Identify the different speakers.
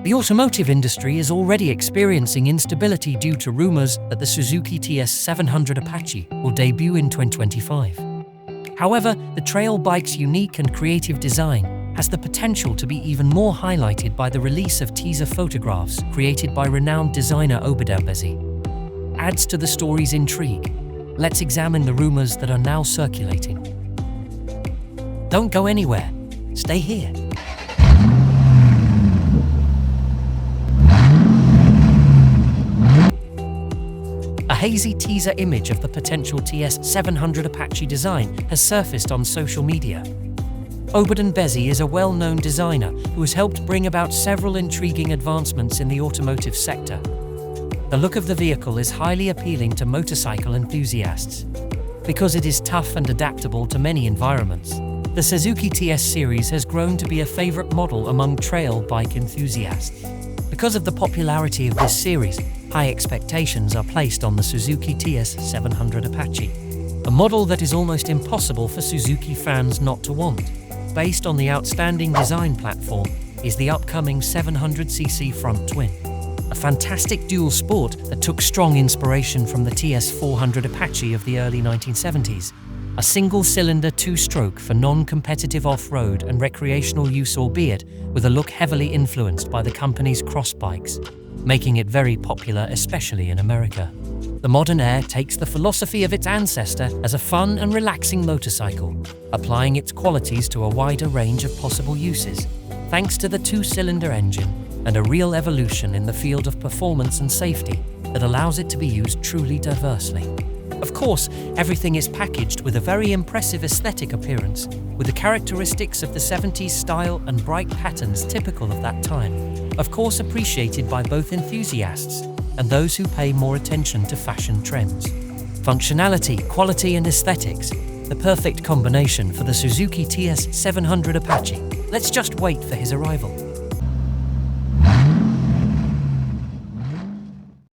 Speaker 1: The automotive industry is already experiencing instability due to rumors that the Suzuki TS700 Apache will debut in 2025. However, the trail bike's unique and creative design has the potential to be even more highlighted by the release of teaser photographs created by renowned designer albeit adds to the story's intrigue. Let's examine the rumors that are now circulating. Don't go anywhere. Stay here. A hazy teaser image of the potential TS700 Apache design has surfaced on social media. Obed is a well-known designer who has helped bring about several intriguing advancements in the automotive sector. The look of the vehicle is highly appealing to motorcycle enthusiasts. Because it is tough and adaptable to many environments, the Suzuki TS series has grown to be a favorite model among trail bike enthusiasts. Because of the popularity of this series, high expectations are placed on the Suzuki TS700 Apache, a model that is almost impossible for Suzuki fans not to want. Based on the outstanding design platform is the upcoming 700cc front twin, a fantastic dual sport that took strong inspiration from the TS400 Apache of the early 1970s. A single-cylinder two-stroke for non-competitive off-road and recreational use, albeit with a look heavily influenced by the company's cross bikes, making it very popular especially in America. The modern Heir takes the philosophy of its ancestor as a fun and relaxing motorcycle, applying its qualities to a wider range of possible uses, thanks to the two-cylinder engine and a real evolution in the field of performance and safety that allows it to be used truly diversely. Of course, everything is packaged with a very impressive aesthetic appearance, with the characteristics of the 70s style and bright patterns typical of that time, of course appreciated by both enthusiasts and those who pay more attention to fashion trends. Functionality, quality and aesthetics, the perfect combination for the Suzuki TS700 Apache. Let's just wait for his arrival.